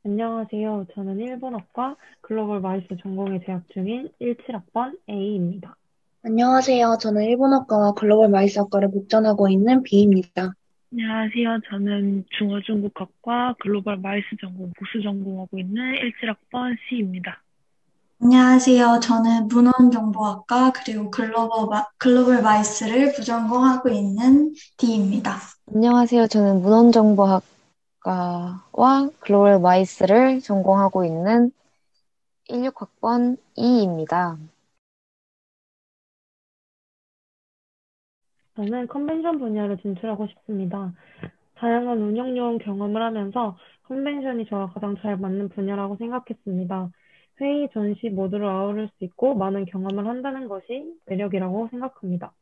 안녕하세요. 저는 일본어과 글로벌 마이스 전공에 재학 중인 17학번 A입니다. 안녕하세요. 저는 일본어과와 글로벌 마이스학과를 복전하고 있는 B입니다. 안녕하세요. 저는 중어중국학과 글로벌 마이스 전공 복수 전공하고 있는 17학번 C입니다. 안녕하세요. 저는 문헌정보학과 그리고 글로벌 마이스를 부전공하고 있는 D입니다. 안녕하세요. 저는 문헌정보학과와 글로벌 마이스를 전공하고 있는 16학번 E입니다. 저는 컨벤션 분야로 진출하고 싶습니다. 다양한 운영 요원 경험을 하면서 컨벤션이 저와 가장 잘 맞는 분야라고 생각했습니다. 회의, 전시 모두를 아우를 수 있고 많은 경험을 한다는 것이 매력이라고 생각합니다.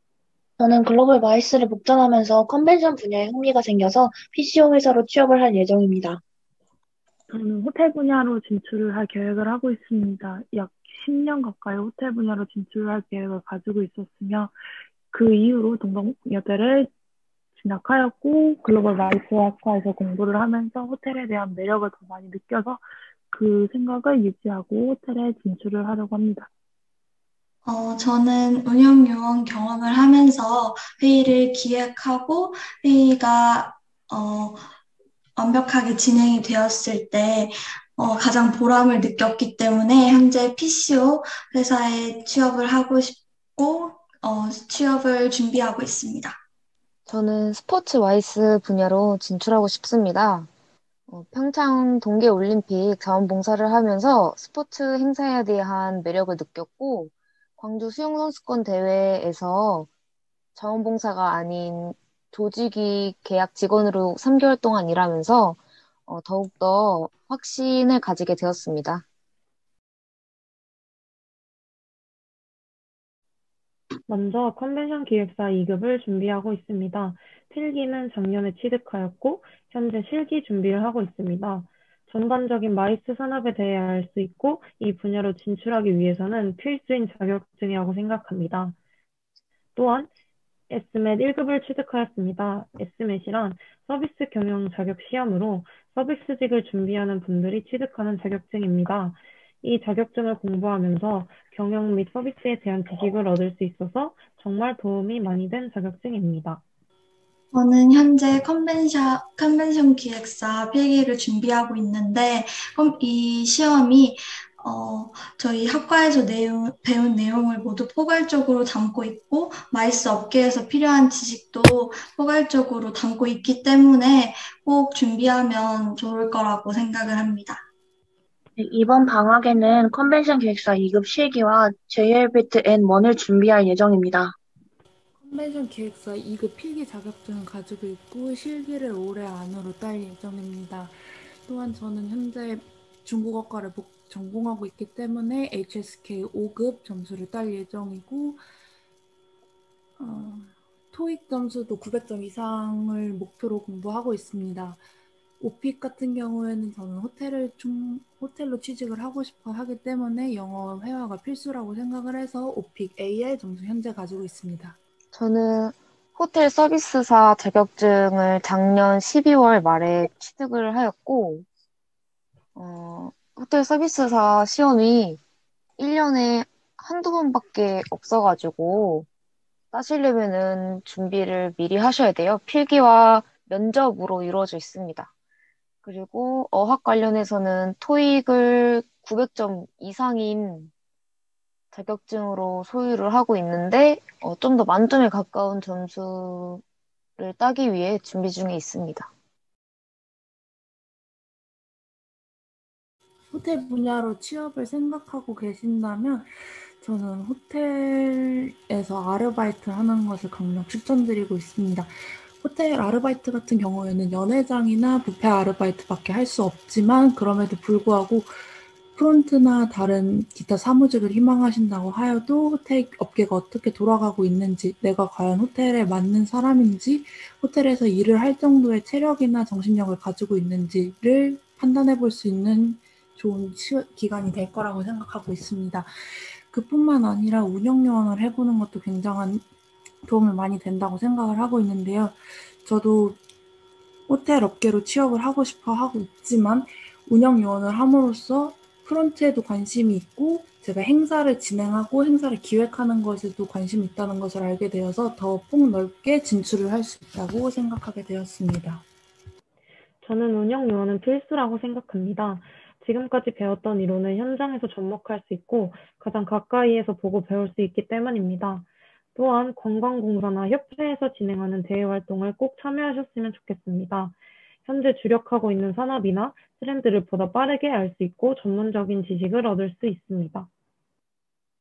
저는 글로벌 마이스를 복전하면서 컨벤션 분야에 흥미가 생겨서 PCO 회사로 취업을 할 예정입니다. 저는 호텔 분야로 진출을 할 계획을 하고 있습니다. 약 10년 가까이 호텔 분야로 진출을 할 계획을 가지고 있었으며 그 이후로 동덕여대를 진학하였고 글로벌 마이스 학과에서 공부를 하면서 호텔에 대한 매력을 더 많이 느껴서 그 생각을 유지하고 호텔에 진출을 하려고 합니다. 저는 운영 요원 경험을 하면서 회의를 기획하고 회의가 어, 완벽하게 진행이 되었을 때 가장 보람을 느꼈기 때문에 현재 PCO 회사에 취업을 하고 싶고 취업을 준비하고 있습니다. 저는 스포츠 와이스 분야로 진출하고 싶습니다. 평창 동계올림픽 자원봉사를 하면서 스포츠 행사에 대한 매력을 느꼈고, 광주 수영선수권 대회에서 자원봉사가 아닌 조직이 계약 직원으로 3개월 동안 일하면서 더욱더 확신을 가지게 되었습니다. 먼저 컨벤션 기획사 2급을 준비하고 있습니다. 필기는 작년에 취득하였고 현재 실기 준비를 하고 있습니다. 전반적인 마이스 산업에 대해 알 수 있고 이 분야로 진출하기 위해서는 필수인 자격증이라고 생각합니다. 또한 Smet 1급을 취득하였습니다. Smet이란 서비스 경영 자격 시험으로 서비스직을 준비하는 분들이 취득하는 자격증입니다. 이 자격증을 공부하면서 경영 및 서비스에 대한 지식을 얻을 수 있어서 정말 도움이 많이 된 자격증입니다. 저는 현재 컨벤션 기획사 필기를 준비하고 있는데, 이 시험이 저희 학과에서 배운 내용을 모두 포괄적으로 담고 있고, 마이스 업계에서 필요한 지식도 포괄적으로 담고 있기 때문에 꼭 준비하면 좋을 거라고 생각을 합니다. 네, 이번 방학에는 컨벤션 기획사 2급 실기와 JLBT N1을 준비할 예정입니다. 컨벤션 기획사 2급 필기 자격증을 가지고 있고 실기를 올해 안으로 딸 예정입니다. 또한 저는 현재 중국어과를 전공하고 있기 때문에 HSK 5급 점수를 딸 예정이고 어, 토익 점수도 900점 이상을 목표로 공부하고 있습니다. 오픽 같은 경우에는 저는 호텔로 취직을 하고 싶어 하기 때문에 영어 회화가 필수라고 생각을 해서 오픽 AL 점수 현재 가지고 있습니다. 저는 호텔 서비스사 자격증을 작년 12월 말에 취득을 하였고, 호텔 서비스사 시험이 1년에 한두 번밖에 없어가지고, 따시려면은 준비를 미리 하셔야 돼요. 필기와 면접으로 이루어져 있습니다. 그리고 어학 관련해서는 토익을 900점 이상인 자격증으로 소유를 하고 있는데, 좀 더 만점에 가까운 점수를 따기 위해 준비 중에 있습니다. 호텔 분야로 취업을 생각하고 계신다면 저는 호텔에서 아르바이트 하는 것을 강력 추천드리고 있습니다. 호텔 아르바이트 같은 경우에는 연회장이나 뷔페 아르바이트밖에 할 수 없지만 그럼에도 불구하고 프론트나 다른 기타 사무직을 희망하신다고 하여도 호텔 업계가 어떻게 돌아가고 있는지, 내가 과연 호텔에 맞는 사람인지, 호텔에서 일을 할 정도의 체력이나 정신력을 가지고 있는지를 판단해 볼 수 있는 좋은 기간이 될 거라고 생각하고 있습니다. 그뿐만 아니라 운영 요원을 해보는 것도 굉장한 도움을 많이 된다고 생각을 하고 있는데요. 저도 호텔 업계로 취업을 하고 싶어 하고 있지만 운영 요원을 함으로써 프런트에도 관심이 있고 제가 행사를 진행하고 행사를 기획하는 것에도 관심이 있다는 것을 알게 되어서 더 폭넓게 진출을 할 수 있다고 생각하게 되었습니다. 저는 운영 요원은 필수라고 생각합니다. 지금까지 배웠던 이론을 현장에서 접목할 수 있고 가장 가까이에서 보고 배울 수 있기 때문입니다. 또한 관광공사나 협회에서 진행하는 대외 활동을 꼭 참여하셨으면 좋겠습니다. 현재 주력하고 있는 산업이나 트렌드를 보다 빠르게 알 수 있고 전문적인 지식을 얻을 수 있습니다.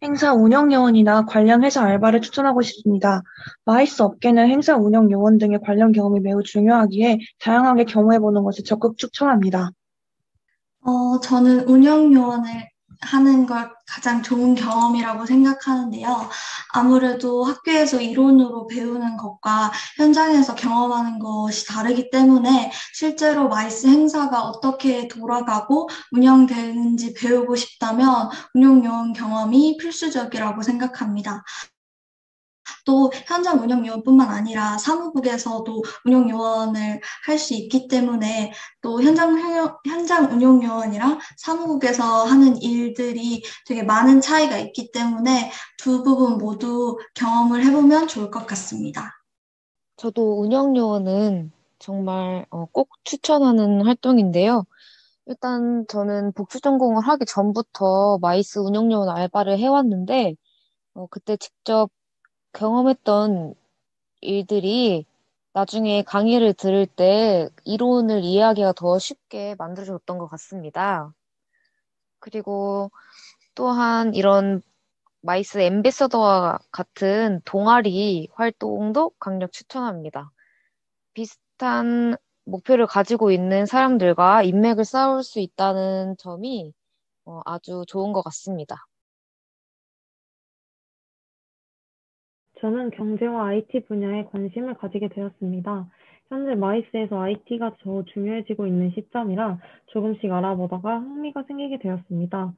행사 운영 요원이나 관련 회사 알바를 추천하고 싶습니다. 마이스 업계는 행사 운영 요원 등의 관련 경험이 매우 중요하기에 다양하게 경험해보는 것을 적극 추천합니다. 저는 운영 요원을 하는 걸 가장 좋은 경험이라고 생각하는데요. 아무래도 학교에서 이론으로 배우는 것과 현장에서 경험하는 것이 다르기 때문에 실제로 마이스 행사가 어떻게 돌아가고 운영되는지 배우고 싶다면 운영 요원 경험이 필수적이라고 생각합니다. 또 현장 운영 요원뿐만 아니라 사무국에서도 운영 요원을 할 수 있기 때문에 또 현장 운영 요원이랑 사무국에서 하는 일들이 되게 많은 차이가 있기 때문에 두 부분 모두 경험을 해보면 좋을 것 같습니다. 저도 운영 요원은 정말 꼭 추천하는 활동인데요. 일단 저는 복수 전공을 하기 전부터 마이스 운영 요원 알바를 해왔는데 그때 직접 경험했던 일들이 나중에 강의를 들을 때 이론을 이해하기가 더 쉽게 만들어줬던 것 같습니다. 그리고 또한 이런 마이스 앰베서더와 같은 동아리 활동도 강력 추천합니다. 비슷한 목표를 가지고 있는 사람들과 인맥을 쌓을 수 있다는 점이 아주 좋은 것 같습니다. 저는 경제와 IT 분야에 관심을 가지게 되었습니다. 현재 마이스에서 IT가 더 중요해지고 있는 시점이라 조금씩 알아보다가 흥미가 생기게 되었습니다.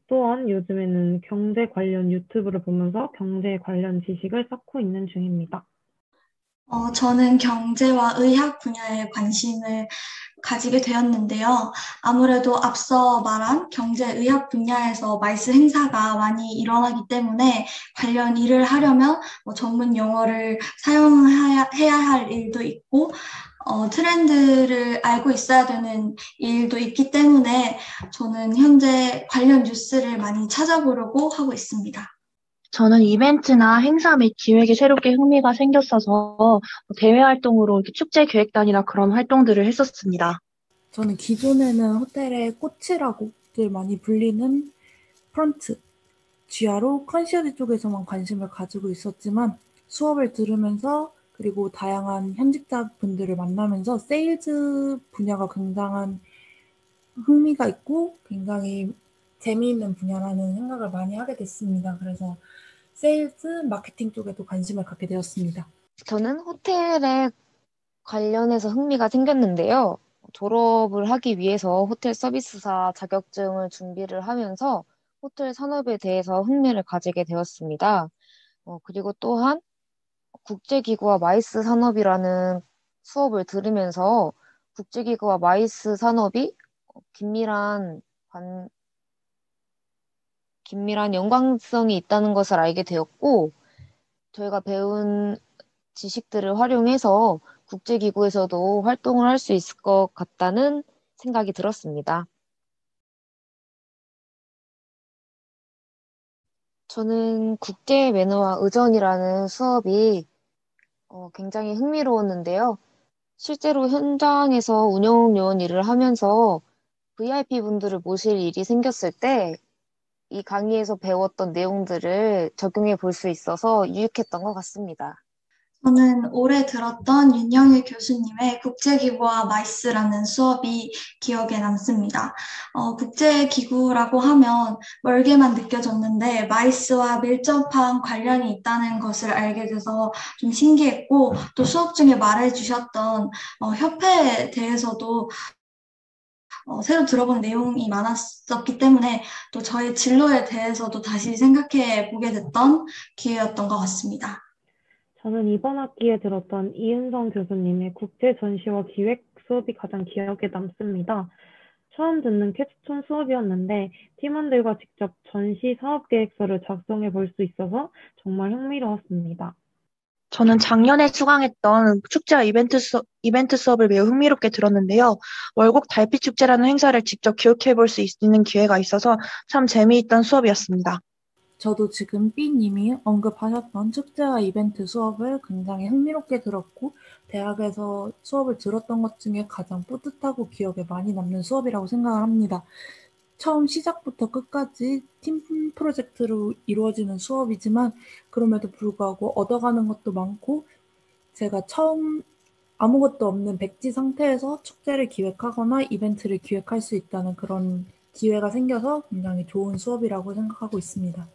또한 요즘에는 경제 관련 유튜브를 보면서 경제 관련 지식을 쌓고 있는 중입니다. 저는 경제와 의학 분야에 관심을 가지게 되었는데요. 아무래도 앞서 말한 경제의학 분야에서 마이스 행사가 많이 일어나기 때문에 관련 일을 하려면 전문 용어를 사용해야 할 일도 있고, 트렌드를 알고 있어야 되는 일도 있기 때문에 저는 현재 관련 뉴스를 많이 찾아보려고 하고 있습니다. 저는 이벤트나 행사 및 기획에 새롭게 흥미가 생겼어서 대외 활동으로 이렇게 축제 기획단이나 그런 활동들을 했었습니다. 저는 기존에는 호텔의 꽃이라고들 많이 불리는 프런트, GR로 컨시어지 쪽에서만 관심을 가지고 있었지만 수업을 들으면서 그리고 다양한 현직자분들을 만나면서 세일즈 분야가 굉장한 흥미가 있고 굉장히 재미있는 분야라는 생각을 많이 하게 됐습니다. 그래서 세일즈, 마케팅 쪽에도 관심을 갖게 되었습니다. 저는 호텔에 관련해서 흥미가 생겼는데요. 졸업을 하기 위해서 호텔 서비스사 자격증을 준비를 하면서 호텔 산업에 대해서 흥미를 가지게 되었습니다. 그리고 또한 국제기구와 마이스 산업이라는 수업을 들으면서 국제기구와 마이스 산업이 긴밀한 긴밀한 연관성이 있다는 것을 알게 되었고, 저희가 배운 지식들을 활용해서 국제기구에서도 활동을 할 수 있을 것 같다는 생각이 들었습니다. 저는 국제 매너와 의전이라는 수업이 굉장히 흥미로웠는데요. 실제로 현장에서 운영 요원 일을 하면서 VIP 분들을 모실 일이 생겼을 때 이 강의에서 배웠던 내용들을 적용해 볼 수 있어서 유익했던 것 같습니다. 저는 올해 들었던 윤영일 교수님의 국제기구와 마이스라는 수업이 기억에 남습니다. 국제기구라고 하면 멀게만 느껴졌는데 마이스와 밀접한 관련이 있다는 것을 알게 돼서 좀 신기했고 또 수업 중에 말해주셨던 협회에 대해서도 새로 들어본 내용이 많았었기 때문에 또 저의 진로에 대해서도 다시 생각해 보게 됐던 기회였던 것 같습니다. 저는 이번 학기에 들었던 이은성 교수님의 국제 전시와 기획 수업이 가장 기억에 남습니다. 처음 듣는 캡스톤 수업이었는데 팀원들과 직접 전시 사업 계획서를 작성해 볼 수 있어서 정말 흥미로웠습니다. 저는 작년에 수강했던 축제와 이벤트 수업을 매우 흥미롭게 들었는데요. 월곡 달빛 축제라는 행사를 직접 기획해 볼 수 있는 기회가 있어서 참 재미있던 수업이었습니다. 저도 지금 B님이 언급하셨던 축제와 이벤트 수업을 굉장히 흥미롭게 들었고, 대학에서 수업을 들었던 것 중에 가장 뿌듯하고 기억에 많이 남는 수업이라고 생각을 합니다. 처음 시작부터 끝까지 팀 프로젝트로 이루어지는 수업이지만, 그럼에도 불구하고 얻어가는 것도 많고, 제가 처음 아무것도 없는 백지 상태에서 축제를 기획하거나 이벤트를 기획할 수 있다는 그런 기회가 생겨서 굉장히 좋은 수업이라고 생각하고 있습니다.